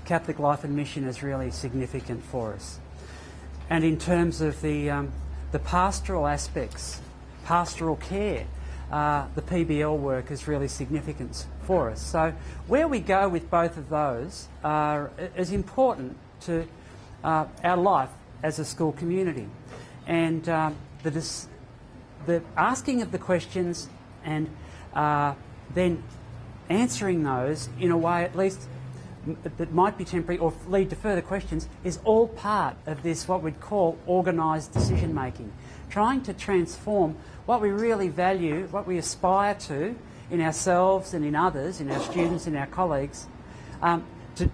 Catholic life and mission is really significant for us. And in terms of the pastoral aspects, pastoral care, the PBL work is really significant for us. So where we go with both of those is important to our life as a school community. And the asking of the questions and then answering those in a way at least that might be temporary or lead to further questions is all part of this, what we'd call organised decision making. Trying to transform what we really value, what we aspire to in ourselves and in others, in our students, in our colleagues, to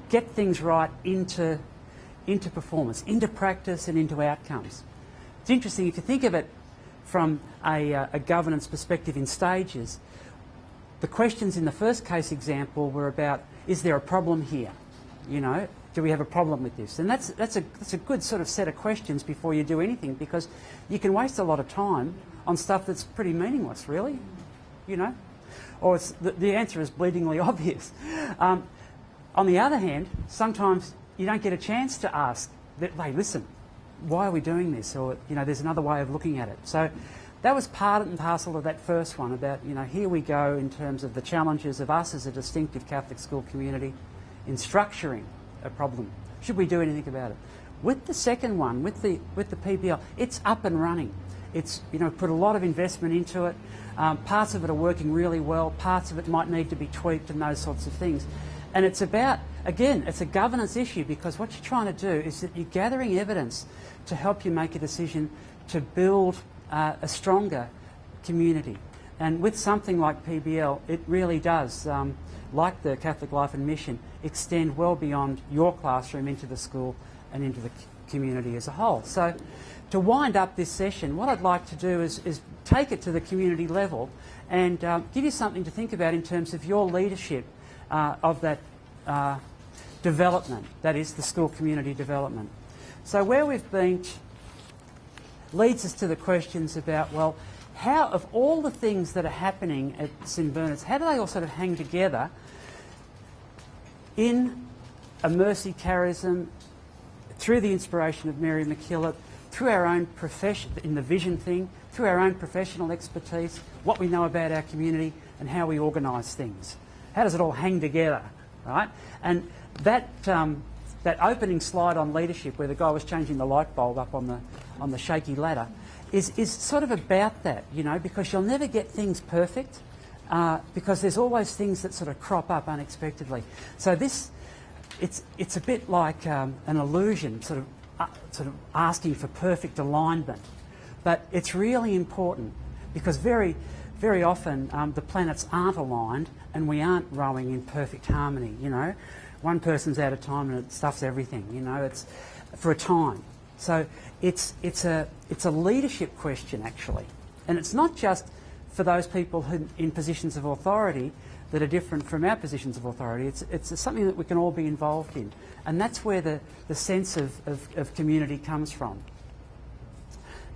get things right into performance, into practice and into outcomes. It's interesting, if you think of it from a governance perspective in stages, the questions in the first case example were about, is there a problem here? You know, do we have a problem with this? And that's a good sort of set of questions before you do anything, because you can waste a lot of time on stuff that's pretty meaningless, really, you know, or the answer is bleedingly obvious. On the other hand, sometimes you don't get a chance to ask that, hey, listen, why are we doing this? Or, you know, there's another way of looking at it. So that was part and parcel of that first one about, you know, here we go in terms of the challenges of us as a distinctive Catholic school community in structuring a problem. Should we do anything about it? With the second one, with the PBL, it's up and running. It's, you know, put a lot of investment into it. Parts of it are working really well. Parts of it might need to be tweaked and those sorts of things. And it's about, again, it's a governance issue, because what you're trying to do is that you're gathering evidence to help you make a decision to build a stronger community. And with something like PBL, it really does, like the Catholic Life and Mission, extend well beyond your classroom into the school and into the community as a whole. So to wind up this session, what I'd like to do is take it to the community level and give you something to think about in terms of your leadership of that development, that is the school community development. So where we've been leads us to the questions about, well, how, of all the things that are happening at St Bernard's, how do they all sort of hang together in a mercy charism, through the inspiration of Mary MacKillop, through our own profession, in the vision thing, through our own professional expertise, what we know about our community and how we organise things. How does it all hang together, right? And that opening slide on leadership, where the guy was changing the light bulb up on the shaky ladder, is sort of about that, you know, because you'll never get things perfect, because there's always things that sort of crop up unexpectedly. So it's a bit like an illusion, sort of asking for perfect alignment, but it's really important, because very, very often the planets aren't aligned and we aren't rowing in perfect harmony, you know. One person's out of time and it stuffs everything, you know, it's for a time. So it's a leadership question, actually. And it's not just for those people who in positions of authority that are different from our positions of authority. It's something that we can all be involved in. And that's where the sense of community comes from.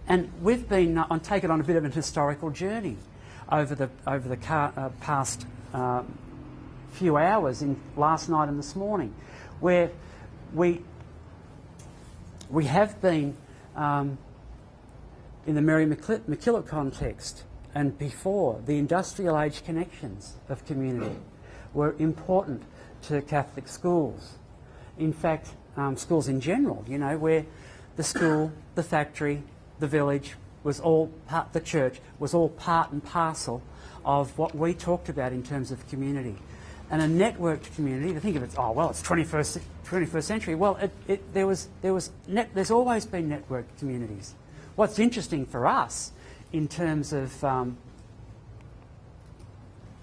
And we've been taken on a bit of an historical journey over the past few hours, in last night and this morning, where we have been in the Mary MacKillop context and before, the industrial age connections of community were important to Catholic schools. In fact, schools in general, you know, where the school, the factory, the village was all part, the church was all part and parcel of what we talked about in terms of community. And a networked community, to think of it, oh well, it's 21st century. Well, there's always been networked communities. What's interesting for us in terms of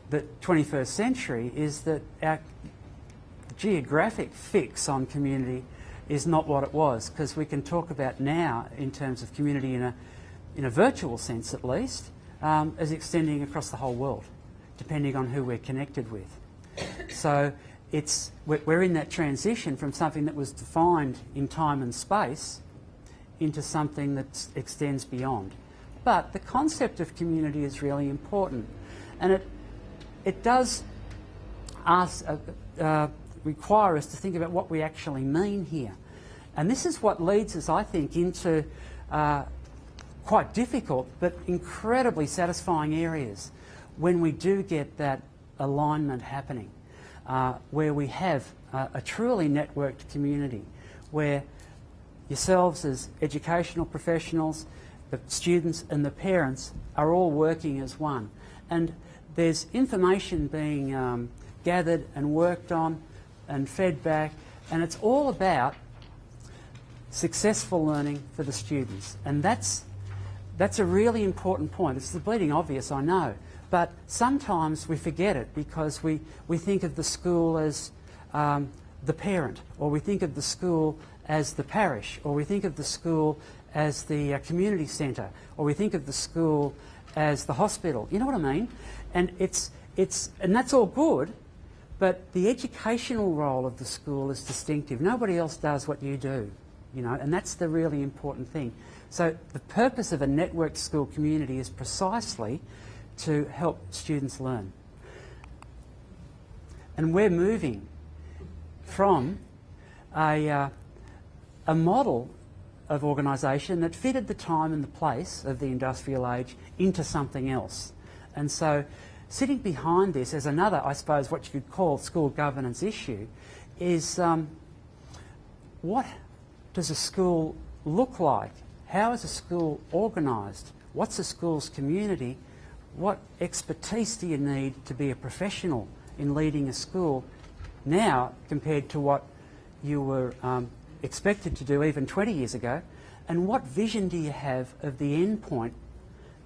the 21st century is that our geographic fix on community is not what it was, because we can talk about now in terms of community in a virtual sense at least, as extending across the whole world, depending on who we're connected with. So we're in that transition from something that was defined in time and space into something that extends beyond. But the concept of community is really important, and it does ask, require us to think about what we actually mean here. And this is what leads us, I think, into quite difficult but incredibly satisfying areas when we do get that alignment happening, where we have a truly networked community, where yourselves as educational professionals, the students and the parents are all working as one. And there's information being gathered and worked on and fed back, and it's all about successful learning for the students. And that's a really important point. It's the bleeding obvious, I know, but sometimes we forget it because we think of the school as the parent, or we think of the school as the parish, or we think of the school as the community centre, or we think of the school as the hospital. You know what I mean? And and that's all good, but the educational role of the school is distinctive. Nobody else does what you do, you know, and that's the really important thing. So the purpose of a networked school community is precisely to help students learn. And we're moving from a model of organisation that fitted the time and the place of the industrial age into something else. And so sitting behind this as another, I suppose, what you could call school governance issue is what does a school look like? How is a school organised? What's a school's community? What expertise do you need to be a professional in leading a school now compared to what you were expected to do even 20 years ago? And what vision do you have of the end point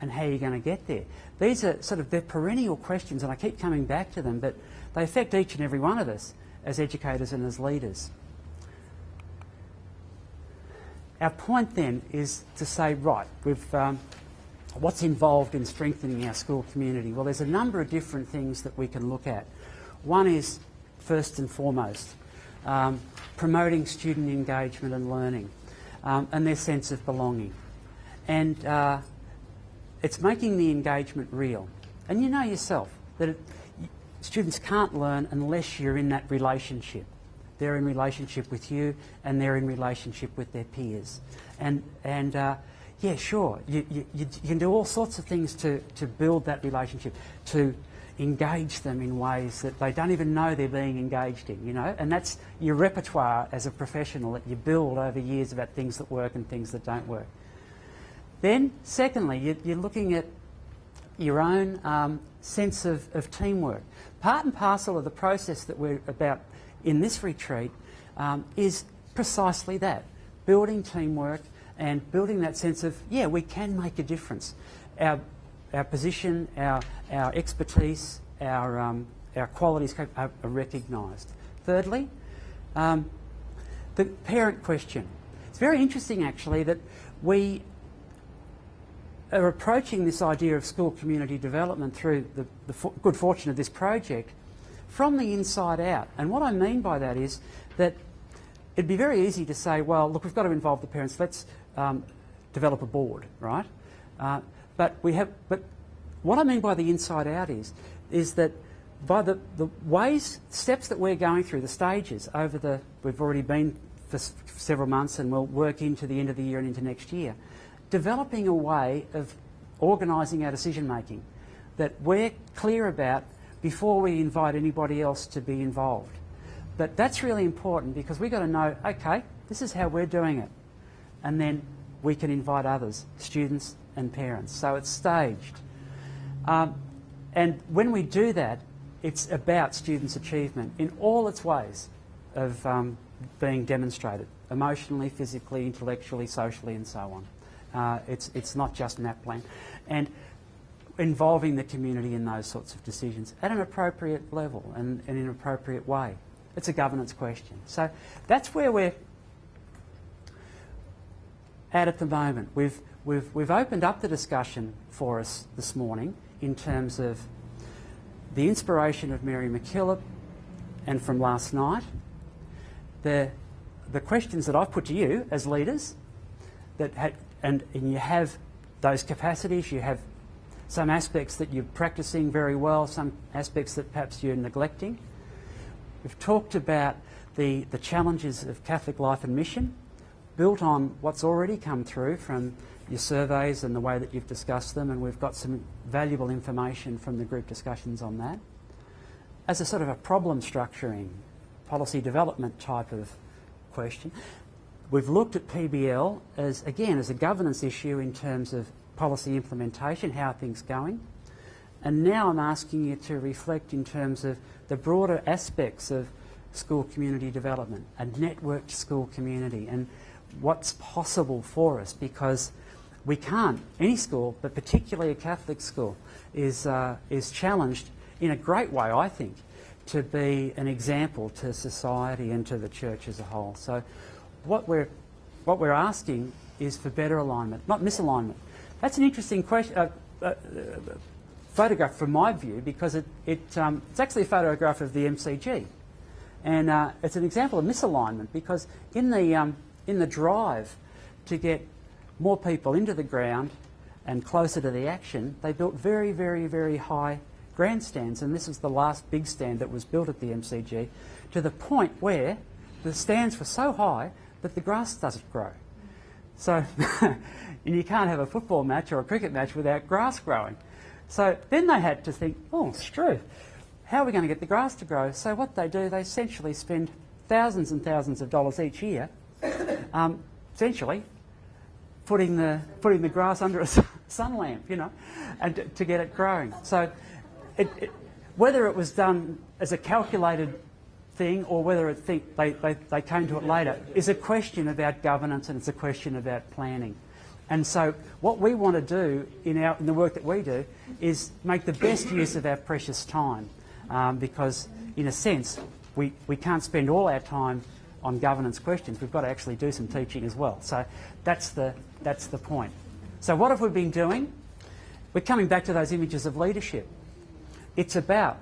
and how you're going to get there? These are they're perennial questions, and I keep coming back to them, but they affect each and every one of us as educators and as leaders. Our point then is to say, right, what's involved in strengthening our school community? Well, there's a number of different things that we can look at. One is, first and foremost, promoting student engagement and learning and their sense of belonging. And it's making the engagement real. And you know yourself that students can't learn unless you're in that relationship. They're in relationship with you and they're in relationship with their peers. And yeah, sure, you can do all sorts of things to build that relationship, to engage them in ways that they don't even know they're being engaged in, you know, and that's your repertoire as a professional that you build over years about things that work and things that don't work. Then, secondly, you're looking at your own sense of teamwork. Part and parcel of the process that we're about in this retreat is precisely that, building teamwork and building that sense of, yeah, we can make a difference. Our position, our expertise, our qualities are recognised. Thirdly, the parent question. It's very interesting, actually, that we are approaching this idea of school community development through the good fortune of this project from the inside out. And what I mean by that is that it'd be very easy to say, well, look, we've got to involve the parents. Let's develop a board, right? But what I mean by the inside out is that by the steps that we're going through, the stages over we've already been for several months and we'll work into the end of the year and into next year, developing a way of organising our decision making that we're clear about before we invite anybody else to be involved. But that's really important because we've got to know, okay, this is how we're doing it. And then we can invite others, students and parents. So it's staged. And when we do that, it's about students' achievement in all its ways of being demonstrated, emotionally, physically, intellectually, socially and so on. It's not just NAPLAN. And involving the community in those sorts of decisions at an appropriate level and in an appropriate way. It's a governance question. So that's where we're at the moment. We've opened up the discussion for us this morning in terms of the inspiration of Mary MacKillop and from last night, the questions that I've put to you as leaders, and you have those capacities, you have some aspects that you're practicing very well, some aspects that perhaps you're neglecting. We've talked about the challenges of Catholic life and mission, built on what's already come through from your surveys and the way that you've discussed them, and we've got some valuable information from the group discussions on that. As a sort of a problem structuring, policy development type of question, we've looked at PBL as, again, as a governance issue in terms of policy implementation, how are things going? And now I'm asking you to reflect in terms of the broader aspects of school community development, a networked school community, and what's possible for us, because we can't, any school, but particularly a Catholic school, is challenged in a great way, I think, to be an example to society and to the church as a whole. So what we're asking is for better alignment, not misalignment. That's an interesting question, photograph from my view, because it's actually a photograph of the MCG. And it's an example of misalignment, because in the drive to get more people into the ground and closer to the action, they built very, very, very high grandstands, and this is the last big stand that was built at the MCG, to the point where the stands were so high that the grass doesn't grow. So and you can't have a football match or a cricket match without grass growing. So then they had to think, oh, it's true, how are we going to get the grass to grow? So what they do, they essentially spend thousands and thousands of dollars each year, essentially putting the grass under a sun lamp, you know, and to get it growing. So whether it was done as a calculated thing or whether they came to it later is a question about governance, and it's a question about planning. And so what we want to do in the work that we do is make the best use of our precious time, because in a sense we can't spend all our time on governance questions. We've got to actually do some teaching as well. So that's the point. So what have we been doing? We're coming back to those images of leadership. It's about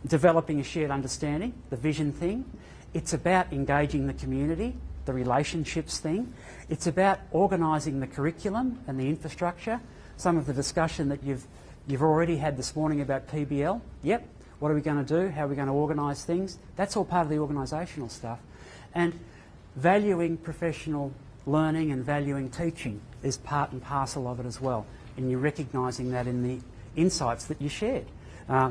developing a shared understanding, the vision thing. It's about engaging the community, the relationships thing. It's about organising the curriculum and the infrastructure. Some of the discussion that you've already had this morning about PBL. Yep, what are we going to do? How are we going to organise things? That's all part of the organisational stuff. And valuing professional learning and valuing teaching is part and parcel of it as well. And you're recognising that in the insights that you shared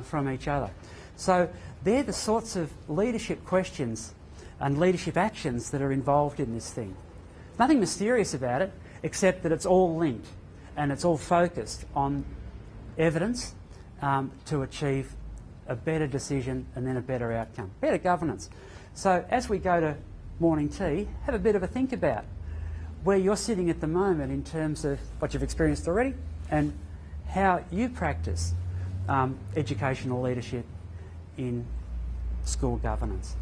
from each other. So they're the sorts of leadership questions and leadership actions that are involved in this thing. Nothing mysterious about it, except that it's all linked and it's all focused on evidence to achieve a better decision and then a better outcome, better governance. So as we go to morning tea, have a bit of a think about where you're sitting at the moment in terms of what you've experienced already and how you practice educational leadership in school governance.